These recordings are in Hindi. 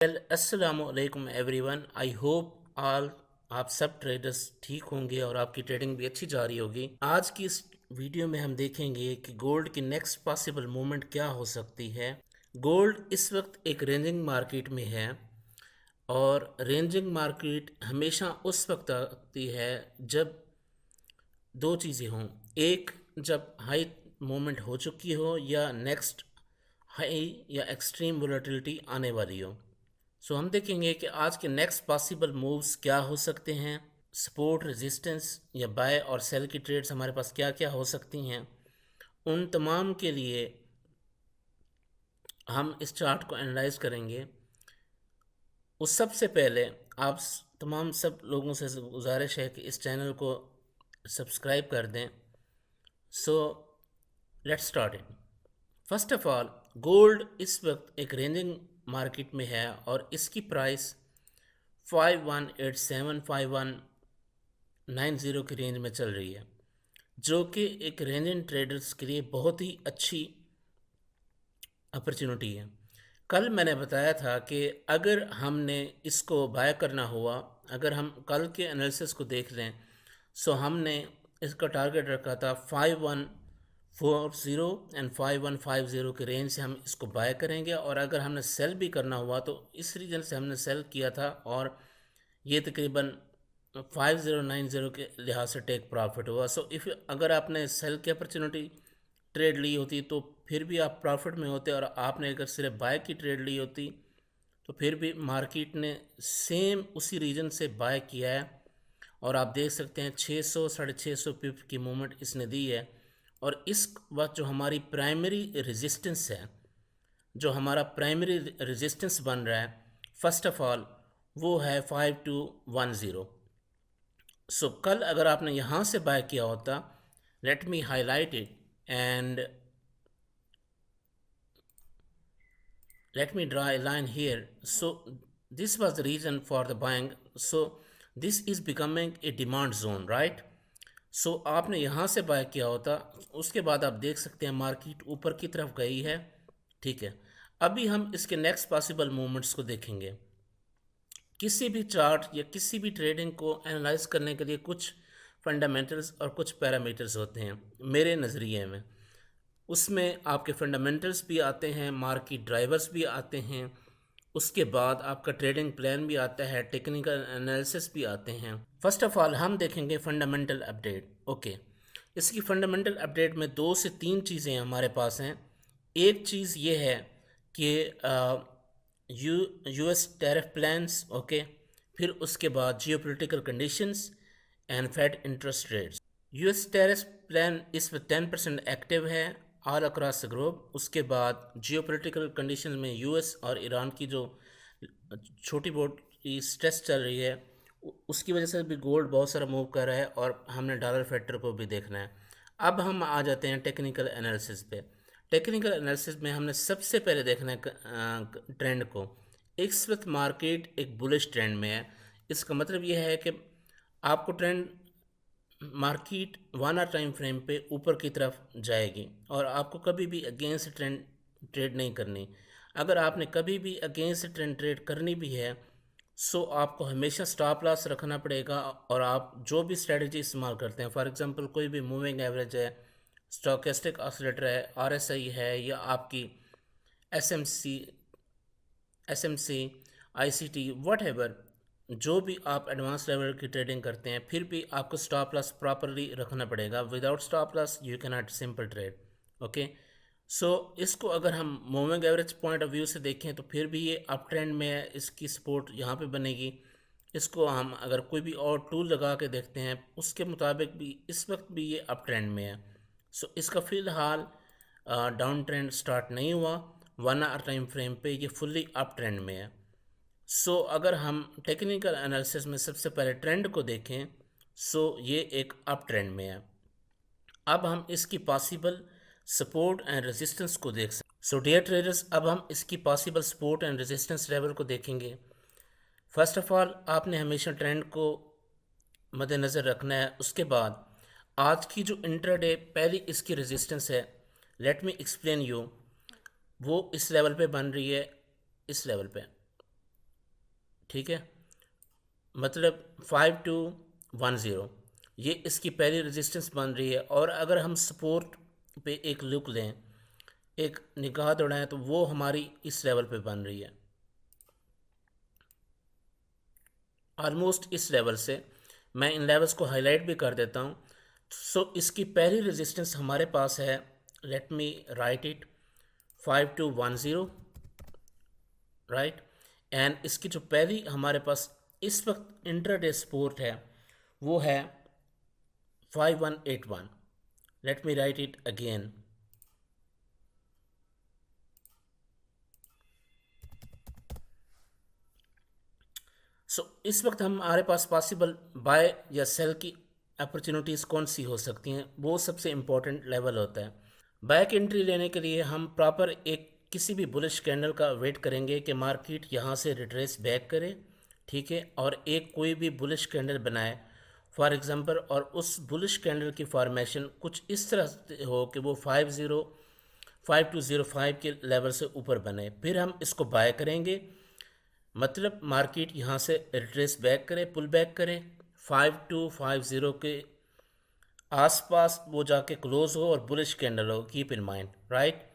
वेल अस्सलाम वालेकुम एवरीवन। आई होप ऑल आप सब ट्रेडर्स ठीक होंगे और आपकी ट्रेडिंग भी अच्छी जा रही होगी। आज की इस वीडियो में हम देखेंगे कि गोल्ड की नेक्स्ट पॉसिबल मूवमेंट क्या हो सकती है। गोल्ड इस वक्त एक रेंजिंग मार्केट में है और रेंजिंग मार्केट हमेशा उस वक्त आती है जब दो चीज़ें हों। एक, जब हाई मूवमेंट हो चुकी हो या नेक्स्ट हाई या एक्सट्रीम वोलेटिलिटी आने वाली हो। सो हम देखेंगे कि आज के नेक्स्ट पॉसिबल मूव्स क्या हो सकते हैं, सपोर्ट, रेजिस्टेंस या बाय और सेल की ट्रेड्स हमारे पास क्या क्या हो सकती हैं। उन तमाम के लिए हम इस चार्ट को एनालाइज करेंगे। उस सबसे पहले आप तमाम सब लोगों से गुजारिश है कि इस चैनल को सब्सक्राइब कर दें। So let's start it. First of all, gold इस वक्त एक रेंजिंग मार्केट में है और इसकी प्राइस 5187 5190 की रेंज में चल रही है, जो कि एक रेंजिंग ट्रेडर्स के लिए बहुत ही अच्छी अपॉर्चुनिटी है। कल मैंने बताया था कि अगर हमने इसको बाय करना हुआ, अगर हम कल के एनालिसिस को देख लें, सो हमने इसका टारगेट रखा था 5140 एंड 5150 के रेंज से हम इसको बाय करेंगे। और अगर हमने सेल भी करना हुआ तो इस रीजन से हमने सेल किया था और ये तकरीबन 5090 के लिहाज से टेक प्रॉफिट हुआ। सो इफ़ अगर आपने सेल की अपॉर्चुनिटी ट्रेड ली होती तो फिर भी आप प्रॉफिट में होते, और आपने अगर सिर्फ बाय की ट्रेड ली होती तो फिर भी मार्केट ने सेम उसी रीजन से बाय किया है। और आप देख सकते हैं 600 650 पिप की मूवमेंट इसने दी है। और इस वक्त जो हमारी प्राइमरी रेजिस्टेंस है, जो हमारा प्राइमरी रेजिस्टेंस बन रहा है, फर्स्ट ऑफ ऑल वो है 5210। सो कल अगर आपने यहाँ से बाय किया होता, late me highlight it and let me draw a line here. So this was the reason for the buying. So this is becoming a demand zone, right? So आपने यहाँ से बाय किया होता, उसके बाद आप देख सकते हैं मार्केट ऊपर की तरफ गई है। ठीक है, अभी हम इसके नेक्स्ट पॉसिबल मूवमेंट्स को देखेंगे। किसी भी चार्ट या किसी भी ट्रेडिंग को एनालाइज करने के लिए कुछ फंडामेंटल्स और कुछ पैरामीटर्स होते हैं मेरे नज़रिए में। उसमें आपके फंडामेंटल्स भी आते हैं, मार्केट ड्राइवर्स भी आते हैं, उसके बाद आपका ट्रेडिंग प्लान भी आता है, टेक्निकल एनालिसिस भी आते हैं। फर्स्ट ऑफ ऑल हम देखेंगे फंडामेंटल अपडेट। ओके, इसकी फंडामेंटल अपडेट में दो से तीन चीज़ें हमारे पास हैं। एक चीज़ ये है कि यूएस टैरिफ प्लान्स, ओके, फिर उसके बाद geopolitical conditions and Fed interest rates. US tariff plan इस वक्त 10% एक्टिव है ऑल अक्रॉस द ग्लोब। उसके बाद जियोपॉलिटिकल कंडीशन में यूएस और ईरान की जो छोटी मोटी स्ट्रेस चल रही है, उसकी वजह से भी गोल्ड बहुत सारा मूव कर रहा है और हमने डॉलर फैक्टर को भी देखना है। अब हम आ जाते हैं टेक्निकल एनालिसिस पे। टेक्निकल एनालिसिस में हमने सबसे पहले देखना है ट्रेंड को। इस वक्त मार्केट एक बुलिश ट्रेंड में है। इसका मतलब यह है कि आपको trend market 1 hour time frame पे ऊपर की तरफ जाएगी और आपको कभी भी अगेंस्ट ट्रेंड ट्रेड नहीं करनी। अगर आपने कभी भी अगेंस्ट ट्रेंड ट्रेड करनी भी है, सो आपको हमेशा स्टॉप लॉस रखना पड़ेगा। और आप जो भी स्ट्रेटजी इस्तेमाल करते हैं, फॉर एग्जांपल कोई भी मूविंग एवरेज है, स्टोकेस्टिक ऑसिलेटर है, आरएसआई है, या आपकी एसएमसी एसएमसी आईसीटी व्हाटएवर, जो भी आप एडवांस लेवल की ट्रेडिंग करते हैं, फिर भी आपको स्टॉप लॉस प्रॉपरली रखना पड़ेगा। Without stop loss you can not simple trade. Okay, so इसको अगर हम moving average point of view से देखें तो फिर भी ये अप ट्रेंड में है, इसकी सपोर्ट यहाँ पे बनेगी। इसको हम अगर कोई भी और टूल लगा के देखते हैं, उसके मुताबिक भी इस वक्त भी ये अप ट्रेंड में है। सो इसका फ़िलहाल डाउन ट्रेंड स्टार्ट नहीं हुआ। 1 आवर टाइम फ्रेम पे ये फुल्ली अप ट्रेंड में है। सो अगर हम टेक्निकल एनालिसिस में सबसे पहले ट्रेंड को देखें, सो ये एक अप ट्रेंड में है। अब हम इसकी पॉसिबल सपोर्ट एंड रेजिस्टेंस को देख सकते हैं। सो डियर ट्रेडर्स, अब हम इसकी possible support and resistance level को देखेंगे। फर्स्ट ऑफ ऑल आपने हमेशा ट्रेंड को मद्देनज़र रखना है। उसके बाद आज की जो इंट्राडे पहली इसकी रेजिस्टेंस है, लेट मी एक्सप्लेन यू, वो इस लेवल पे बन रही है, इस लेवल पे। ठीक है, मतलब 5210 ये इसकी पहली रेजिस्टेंस बन रही है। और अगर हम सपोर्ट पे एक लुक लें, एक निगाह दौड़ाएं, तो वो हमारी इस लेवल पे बन रही है, ऑलमोस्ट इस लेवल से। मैं इन लेवल्स को हाईलाइट भी कर देता हूँ। सो इसकी पहली रेजिस्टेंस हमारे पास है, let me right it, 5210, right. And इसकी जो पहली हमारे पास इस वक्त इंट्राडे सपोर्ट है वो है 5181। Let me right it again, इस वक्त हमारे पास पॉसिबल बाय या सेल की अपॉर्चुनिटीज़ कौन सी हो सकती हैं, वो सबसे इम्पोर्टेंट लेवल होता है। बैक एंट्री लेने के लिए हम प्रॉपर एक किसी भी बुलिश कैंडल का वेट करेंगे कि मार्केट यहाँ से रिट्रेस बैक करे, ठीक है, और एक कोई भी बुलिश कैंडल बनाए फॉर एग्जांपल, और उस बुलिश कैंडल की फॉर्मेशन कुछ इस तरह से हो कि वो 5205 के लेवल से ऊपर बने, फिर हम इसको बाय करेंगे। मतलब मार्केट यहाँ से रिट्रेस बैक करे, पुल बैक करे, 5250 के आसपास वो जाके क्लोज हो और बुलिश कैंडल हो, कीप इन माइंड, राइट।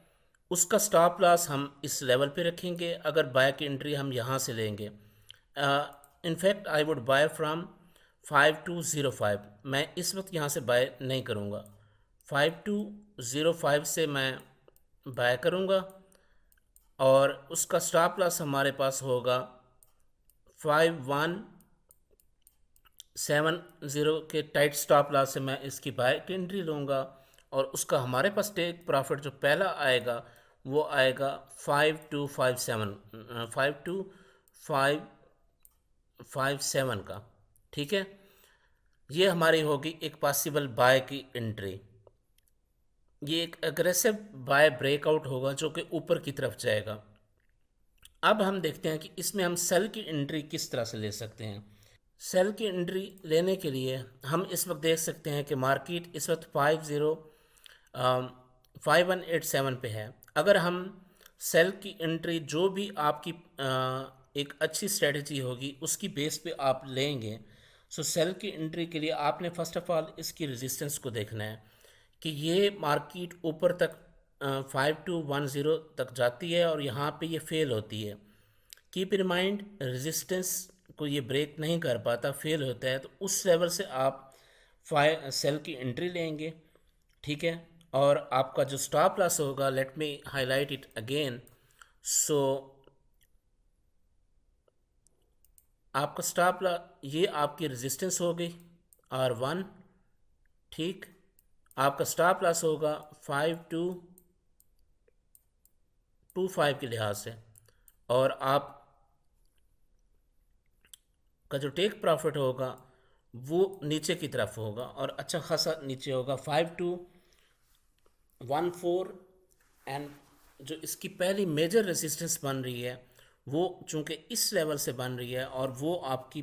उसका स्टॉप लॉस हम इस लेवल पे रखेंगे। अगर बाय की एंट्री हम यहाँ से लेंगे, in fact I would buy from 5205। मैं इस वक्त यहाँ से बाय नहीं करूँगा, 5205 से मैं बाय करूँगा, और उसका स्टॉप लॉस हमारे पास होगा 5170 के टाइट स्टॉप लॉस से मैं इसकी बाय की एंट्री लूँगा। और उसका हमारे पास टेक प्रॉफिट जो पहला आएगा वो आएगा 5257 का, ठीक है। ये हमारी होगी एक पॉसिबल बाय की एंट्री। ये एक एग्रेसिव बाय ब्रेकआउट होगा जो कि ऊपर की तरफ जाएगा। अब हम देखते हैं कि इसमें हम सेल की एंट्री किस तरह से ले सकते हैं। सेल की एंट्री लेने के लिए हम इस वक्त देख सकते हैं कि मार्केट इस वक्त 5187 पे है। अगर हम सेल की एंट्री जो भी आपकी एक अच्छी स्ट्रेटजी होगी उसकी बेस पे आप लेंगे, सो सेल की एंट्री के लिए आपने फर्स्ट ऑफ ऑल इसकी रेजिस्टेंस को देखना है कि ये मार्केट ऊपर तक 5210 तक जाती है और यहाँ पे ये फेल होती है। कीप इन माइंड, रेजिस्टेंस को ये ब्रेक नहीं कर पाता, फेल होता है, तो उस लेवल से आप सेल की एंट्री लेंगे, ठीक है। और आपका जो स्टॉप लॉस होगा, let me highlight it again, so आपका स्टॉप लॉस, ये आपकी रेजिस्टेंस हो गई R1, ठीक। आपका स्टॉप लॉस होगा 5225 के लिहाज से, और आप का जो टेक प्रॉफिट होगा वो नीचे की तरफ होगा और अच्छा खासा नीचे होगा, 5214। एंड जो इसकी पहली मेजर रेजिस्टेंस बन रही है वो चूंकि इस लेवल से बन रही है, और वो आपकी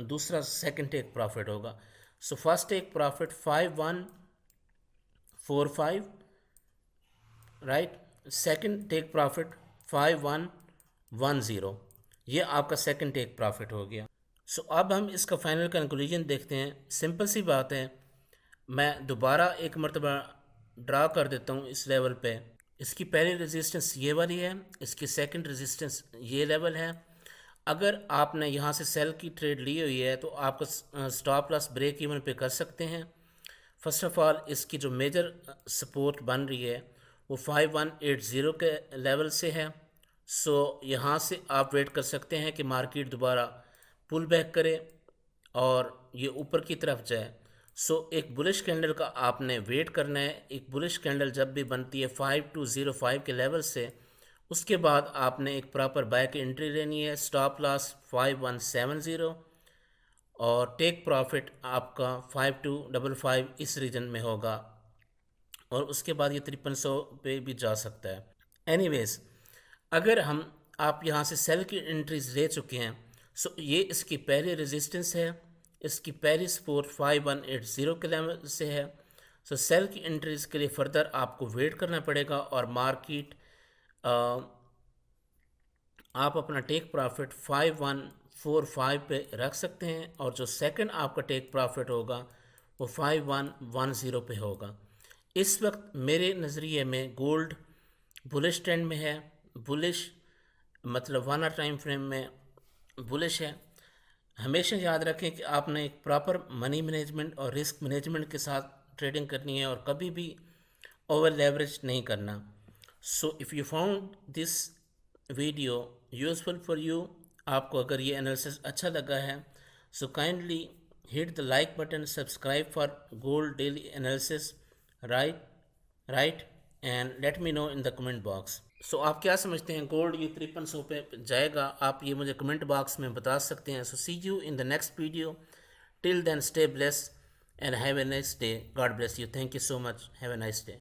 दूसरा सेकंड टेक प्रॉफिट होगा। So first take profit 5145, right. Second take profit 5110, ये आपका सेकंड टेक प्रॉफिट हो गया। सो अब हम इसका फाइनल कंक्लूजन देखते हैं। सिंपल सी बात है, मैं दोबारा एक मरतबा ड्रा कर देता हूँ इस लेवल पे। इसकी पहली रेजिस्टेंस ये वाली है, इसकी सेकंड रेजिस्टेंस ये लेवल है। अगर आपने यहाँ से सेल की ट्रेड ली हुई है तो आपका स्टॉप लॉस ब्रेक इवन पे कर सकते हैं। फर्स्ट ऑफ ऑल इसकी जो मेजर सपोर्ट बन रही है वो 5180 के लेवल से है। सो यहाँ से आप वेट कर सकते हैं कि मार्केट दोबारा पुल बैक करे और ये ऊपर की तरफ जाए। सो एक बुलिश कैंडल का आपने वेट करना है। एक बुलिश कैंडल जब भी बनती है 5205 के लेवल से, उसके बाद आपने एक प्रॉपर बाय की एंट्री लेनी है। स्टॉप लॉस 5170 और टेक प्रॉफिट आपका 5255 इस रीजन में होगा, और उसके बाद ये 5300 पे भी जा सकता है। एनीवेज, अगर हम आप यहाँ से सेल की एंट्रीज ले चुके हैं, सो ये इसकी पहली रेजिस्टेंस है, इसकी पहली सपोर्ट 5180 के लेवल से है। सो सेल की एंट्रीज के लिए फर्दर आपको वेट करना पड़ेगा, और मार्केट आप अपना टेक प्रॉफिट 4.5 पे रख सकते हैं और जो सेकंड आपका टेक प्रॉफिट होगा वो 5.110 पे होगा। इस वक्त मेरे नज़रिए में गोल्ड बुलिश ट्रेंड में है, बुलिश मतलब 1 आवर टाइम फ्रेम में बुलिश है। हमेशा याद रखें कि आपने एक प्रॉपर मनी मैनेजमेंट और रिस्क मैनेजमेंट के साथ ट्रेडिंग करनी है और कभी भी ओवर लेवरेज नहीं करना। So if you found this video useful for you, आपको अगर ये एनालिसिस अच्छा लगा है so kindly hit the like button, subscribe for gold daily analysis, right and let me know in the comment box. So आप क्या समझते हैं, गोल्ड ये 5300 पे जाएगा? आप ये मुझे कमेंट बॉक्स में बता सकते हैं। So see you in the next video, till then stay bless and have a nice day, god bless you, thank you so much, have a nice day.